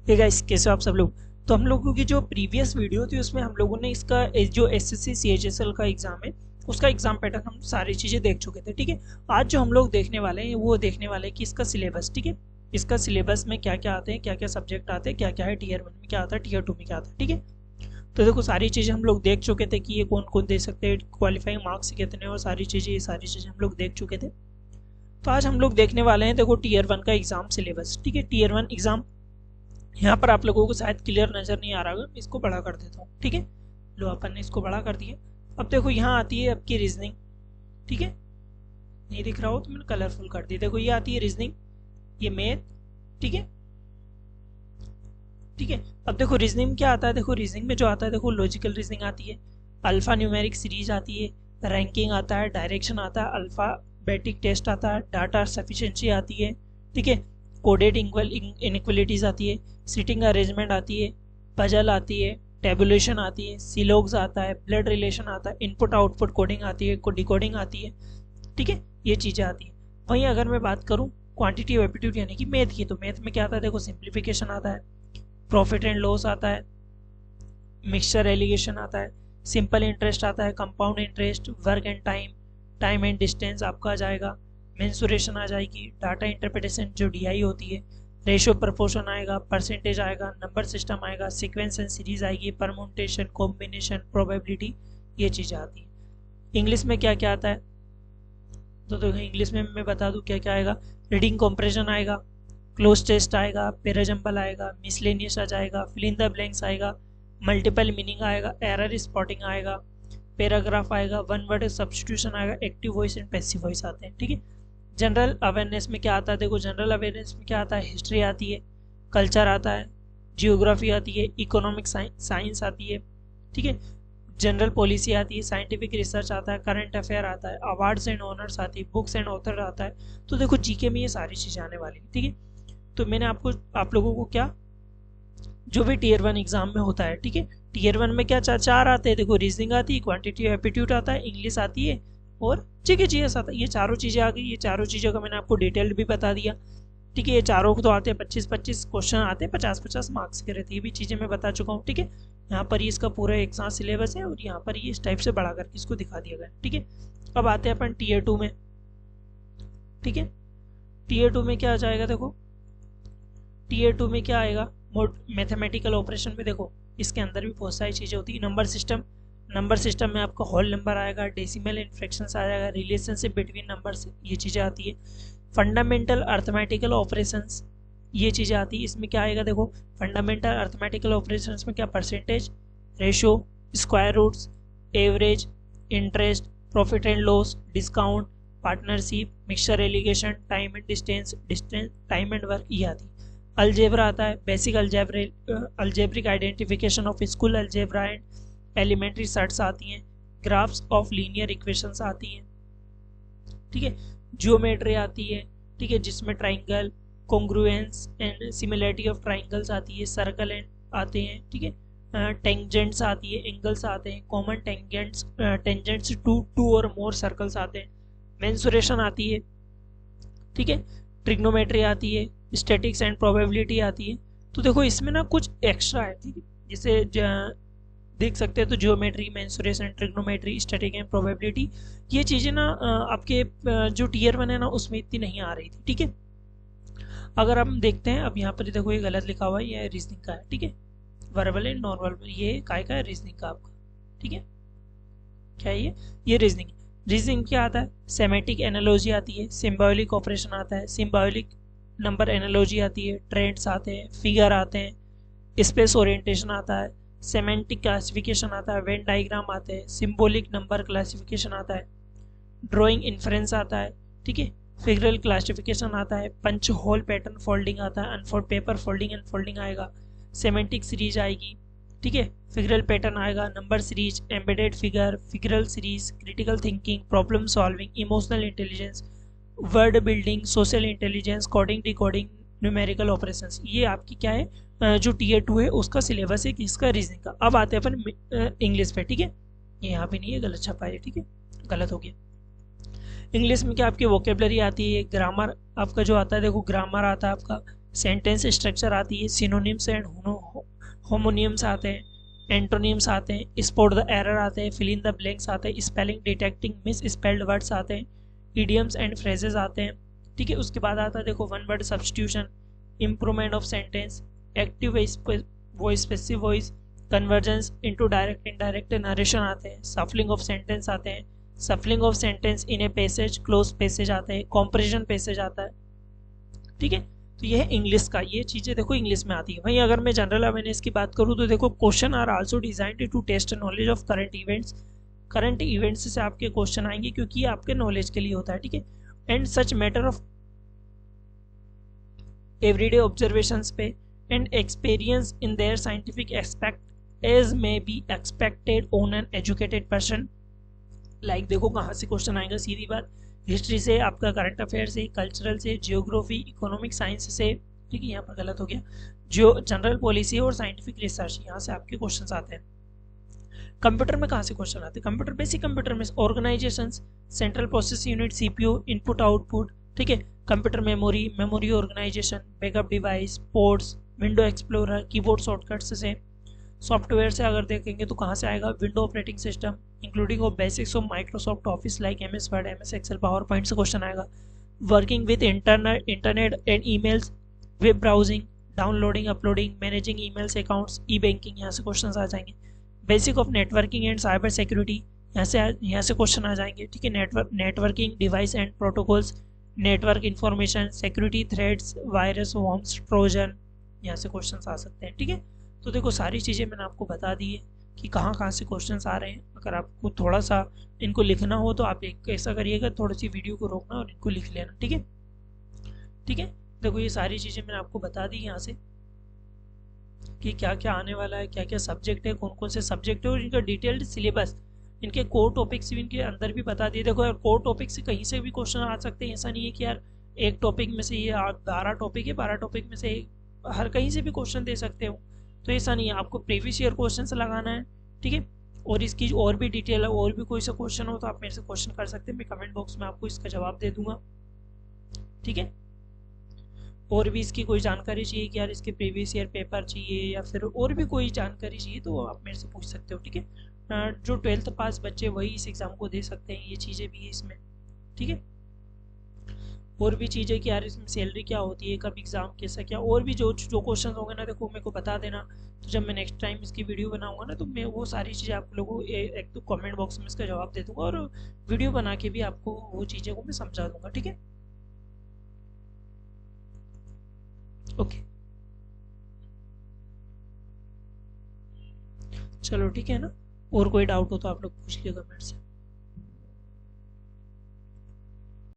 Hey guys, कैसे हो आप सब लोग। तो हम लोगों की जो प्रीवियस वीडियो थी उसमें हम लोगों ने इसका जो एसएससी सीएचएसएल का एग्जाम है उसका एग्जाम पैटर्न हम सारी चीजें देख चुके थे। ठीक है, आज जो हम लोग देखने वाले हैं वो देखने वाले हैं कि इसका सिलेबस, ठीक है, इसका सिलेबस में क्या क्या आते हैं, क्या क्या सब्जेक्ट आते हैं, क्या क्या है, टीयर 1 में क्या आता है, टीयर 2 में क्या आता है। ठीक है, तो देखो सारी चीजें हम लोग देख चुके थे कि ये कौन कौन दे सकते हैं, क्वालिफाइंग मार्क्स कितने, और सारी चीजें, ये सारी चीजें हम लोग देख चुके थे। तो आज हम लोग देखने वाले हैं, देखो, टीयर 1 का एग्जाम सिलेबस। ठीक है, टीयर 1 एग्जाम यहाँ पर आप लोगों को शायद क्लियर नजर नहीं आ रहा होगा, इसको बड़ा कर देता हूँ। ठीक है, लो अपन ने इसको बड़ा कर दिया। अब देखो यहाँ आती है आपकी रीजनिंग। ठीक है, नहीं दिख रहा हो तो मैंने कलरफुल कर दी। देखो ये आती है रीजनिंग, ये मैथ। ठीक है, ठीक है। अब देखो रीजनिंग में क्या आता है, देखो रीजनिंग में जो आता है, देखो लॉजिकल रीजनिंग आती है, अल्फा न्यूमेरिक सीरीज आती है, रैंकिंग आता है, डायरेक्शन आता है, अल्फाबेटिक टेस्ट आता है, डाटा सफिशिएंसी आती है। ठीक है, कोडेड इनइक्वलिटीज आती है, सिटिंग अरेंजमेंट आती है, पजल आती है, टेबुलेशन आती है, सिलोग्स आता है, ब्लड रिलेशन आता है, इनपुट आउटपुट कोडिंग आती है, डिकोडिंग आती है। ठीक है, ये चीजें आती है। वहीं अगर मैं बात करूं क्वांटिटी एप्टीट्यूड यानी कि मैथ की, तो मैथ में क्या आता है, देखो सिंप्लीफिकेशन आता है, प्रॉफिट एंड लॉस आता है, मिक्सचर एलिगेशन आता है, सिंपल इंटरेस्ट आता है, compound interest, work and time, time and distance आपका आ जाएगा, मेंसुरेशन आ जाएगी, डाटा इंटरप्रिटेशन जो डीआई होती है, रेशियो प्रपोर्शन आएगा, परसेंटेज आएगा, नंबर सिस्टम आएगा, सीक्वेंस एंड सीरीज आएगी, परम्यूटेशन, कॉम्बिनेशन, प्रोबेबिलिटी, ये चीजें आती है। इंग्लिश में क्या क्या आता है, तो देखो इंग्लिश में मैं बता दूं क्या क्या आएगा। रीडिंग कॉम्प्रेशन आएगा, क्लोज टेस्ट आएगा, पैराजम्पल आएगा, मिसलेनियस आ जाएगा, फिल इन द ब्लैंक्स आएगा, मल्टीपल मीनिंग आएगा, एरर स्पॉटिंग आएगा, पैराग्राफ आएगा, वन वर्ड सब्स्टिट्यूशन आएगा, active voice and passive voice आते हैं। ठीक है, जनरल अवेयरनेस में क्या आता है, देखो जनरल अवेयरनेस में क्या आता है, हिस्ट्री आती है, कल्चर आता है, जियोग्राफी आती है, इकोनॉमिक साइंस आती है। ठीक है, जनरल पॉलिसी आती है, साइंटिफिक रिसर्च आता है, करंट अफेयर आता है, अवार्ड्स एंड ऑनर्स आती है, बुक्स एंड ऑथर आता है। तो देखो जीके में ये सारी चीजें आने वाली है। ठीक है, तो मैंने आप लोगों को क्या, जो भी टीयर 1 एग्जाम में होता है, ठीक है, टीयर 1 में क्या चार आते हैं, देखो रीजनिंग आती है, क्वांटिटी एप्टीट्यूड आता है, इंग्लिश आती है, और जीके जीएस आता है। ये चारों चीजें आ गई। ये चारों चीजों का मैंने आपको डिटेल्ड भी बता दिया। ठीक है, ये चारों को तो आते हैं 25-25 क्वेश्चन आते हैं, 50-50 मार्क्स के रहते हैं। ये भी चीजें मैं बता चुका हूँ। ठीक है, यहाँ पर ये इसका पूरा एग्जाम सिलेबस है, और यहाँ पर ये इस टाइप से बढ़ा करके इसको दिखा दिया गया। ठीक है, अब आते हैं अपन टीयर 2 में। ठीक है, टीयर 2 में क्या आ जाएगा, देखो टीयर 2 में क्या आएगा, मैथमेटिकल ऑपरेशन में देखो इसके अंदर भी बहुत सारी चीजें होती है। नंबर सिस्टम में आपका होल नंबर आएगा, डेसिमल एंड फ्रैक्शंस आ जाएगा, रिलेशनशिप बिटवीन नंबर्स, ये चीजें आती है। फंडामेंटल अर्थमेटिकल ऑपरेशंस, ये चीजें आती है। इसमें क्या आएगा, देखो फंडामेंटल अर्थमेटिकल ऑपरेशंस में क्या, percentage, ratio, square roots, average, interest, profit and loss, discount, partnership, mixture alligation, time and distance, time and work, ये आती है। अलजेब्रा आता है, basic algebraic identification of school algebra and elementary sets आती हैं, graphs of linear equations आती हैं। ठीक है, जियोमेट्री आती है, ठीक है, जिसमें triangle, congruence and similarity of triangles आती है, सर्कल एंड आते हैं। ठीक है, टेंजेंट्स आती है, एंगल्स आते हैं, कॉमन टेंजेंट्स टू और मोर सर्कल्स आते हैं, मेंसुरेशन आती है। ठीक है, ट्रिग्नोमेट्री आती है, स्टैटिक्स एंड प्रोबेबिलिटी आती है। तो देखो इसमें ना कुछ एक्स्ट्रा है। ठीक है, जैसे देख सकते हैं, तो geometry, mensuration, trigonometry, static and probability, ये चीजें ना आपके जो टीयर 1 है ना उसमें इतनी नहीं आ रही थी। ठीक है, अगर हम देखते हैं, अब यहाँ पर देखो ये गलत लिखा हुआ है, ये रीजनिंग का है। ठीक है, वर्बल एंड नॉन वर्बल, ये काय का है, रीजनिंग का आपका। ठीक है, क्या है ये रीजनिंग। रीजनिंग क्या आता है, सेमेटिक एनालॉजी आती है, सिम्बॉलिक ऑपरेशन आता है, सिम्बॉलिक नंबर एनालॉजी आती है, ट्रेंड्स आते हैं, फिगर आते हैं, स्पेस ओरिएंटेशन आता है, सेमेंटिक क्लासिफिकेशन आता है, वेन डायग्राम आते हैं, सिंबॉलिक नंबर क्लासिफिकेशन आता है, ड्राइंग इन्फ्रेंस आता है। ठीक है, फिगरल क्लासिफिकेशन आता है, पंच होल पैटर्न फोल्डिंग आता है, unfold paper folding and folding आएगा, सेमेंटिक सीरीज आएगी। ठीक है, फिगरल पैटर्न आएगा, number series, embedded figure, figural series, critical thinking, problem solving, emotional intelligence, word building, social intelligence, coding, decoding, numerical operations, ये आपकी क्या है, जो टीयर 2 है उसका सिलेबस है किसका, रीजनिंग का। अब आते हैं अपन इंग्लिश पे। ठीक है, ये यहाँ पे नहीं है, गलत छपा है। ठीक है, गलत हो गया। इंग्लिश में क्या आपकी वोकेबलरी आती है, ग्रामर आपका जो आता है, देखो ग्रामर आता है आपका, सेंटेंस स्ट्रक्चर आती है, सिनोनिम्स एंड होमोनियम्स आते हैं, एंटोनियम्स आते हैं, स्पॉट द एरर आते हैं, फिल इन द ब्लैंक्स आते हैं, spelling detecting miss spelled words आते हैं, इडियम्स एंड फ्रेजेस आते हैं। ठीक है, उसके बाद आता है देखो one word substitution, improvement of sentence, active voice, passive voice, convergence into direct indirect narration आते हैं, सफलिंग ऑफ सेंटेंस आते हैं, सफलिंग of sentence in a passage, close passage आते हैं, कॉम्प्रेशन पैसेज आता है। ठीक है, तो ये है इंग्लिश का, ये चीज़ें देखो इंग्लिश में आती है। वहीं अगर मैं जनरल अवेयरनेस की बात करूँ तो देखो question are also designed to test knowledge of current events. Current events से आपके क्वेश्चन आएंगे क्योंकि ये आपके नॉलेज के लिए होता है। ठीक है, and such matter of everyday observations पे and experience in their scientific aspect as may be expected on an educated person. Like देखो कहाँ से क्वेश्चन आएगा, सीधी बात, हिस्ट्री से, आपका करंट अफेयर से, कल्चरल से, जियोग्राफी, इकोनॉमिक साइंस से। ठीक है, यहाँ पर गलत हो गया, जो जनरल पॉलिसी और साइंटिफिक रिसर्च, यहाँ से आपके क्वेश्चंस आते हैं। कंप्यूटर में कहाँ से क्वेश्चन आते हैं? कंप्यूटर, बेसिक कंप्यूटर में organization, central process unit, CPU, input output. ठीक है, computer memory, memory organization, backup device, ports, window Explorer, keyboard shortcuts से। सॉफ्टवेयर से अगर देखेंगे तो कहाँ से आएगा? Window operating system, including of basics of Microsoft Office like MS Word, MS Excel, PowerPoint से क्वेश्चन आएगा। Working with internet and emails, web browsing, downloading, uploading, managing emails, accounts, e banking, यहाँ से question आ जाएंगे। Basic of networking and cyber security, यहाँ से question आ जाएंगे। ठीक है, networking device and protocols, network information, security threads, virus, worms, Trojan, यहाँ से क्वेश्चन आ सकते हैं। ठीक है, तो देखो सारी चीज़ें मैंने आपको बता दी है कि कहाँ कहाँ से क्वेश्चंस आ रहे हैं। अगर आपको थोड़ा सा इनको लिखना हो तो आप एक ऐसा करिएगा, थोड़ी सी वीडियो को रोकना और इनको लिख लेना। ठीक है, ठीक है, देखो ये सारी चीज़ें मैंने आपको बता दी यहाँ से कि क्या क्या आने वाला है, क्या क्या सब्जेक्ट है, कौन कौन से सब्जेक्ट है, और इनका डिटेल्ड सिलेबस, इनके कोर टॉपिक्स भी इनके अंदर भी बता दिए। देखो यार, कोर टॉपिक से कहीं से भी क्वेश्चन आ सकते हैं, ऐसा नहीं है कि यार एक टॉपिक में से ये 12 टॉपिक है, 12 टॉपिक में से हर कहीं से भी क्वेश्चन दे सकते हो, तो ऐसा नहीं है। आपको प्रीवियस ईयर क्वेश्चन से लगाना है। ठीक है, और इसकी और भी डिटेल है, और भी कोई सा क्वेश्चन हो तो आप मेरे से क्वेश्चन कर सकते हैं, मैं कमेंट बॉक्स में आपको इसका जवाब दे दूंगा। ठीक है, और भी इसकी कोई जानकारी चाहिए कि यार इसके प्रीवियस ईयर पेपर चाहिए या फिर और भी कोई जानकारी चाहिए तो आप मेरे से पूछ सकते हो। ठीक है, जो 12th पास बच्चे वही इस एग्ज़ाम को दे सकते हैं, ये चीज़ें भी है इसमें। ठीक है, और भी चीज़ें कि यार इसमें सैलरी क्या होती है, कब एग्ज़ाम कैसा क्या, और भी जो क्वेश्चन होंगे ना, देखो मेरे को बता देना। तो जब मैं नेक्स्ट टाइम इसकी वीडियो बनाऊंगा ना, तो मैं वो सारी चीज़ें आप लोगों को एक तो कमेंट बॉक्स में इसका जवाब दे दूंगा, और वीडियो बना के भी आपको वो चीज़ें को मैं समझा दूंगा। ठीक है, ओके, चलो ठीक है ना। और कोई डाउट हो तो आप लोग पूछ लिएगा मेरे से।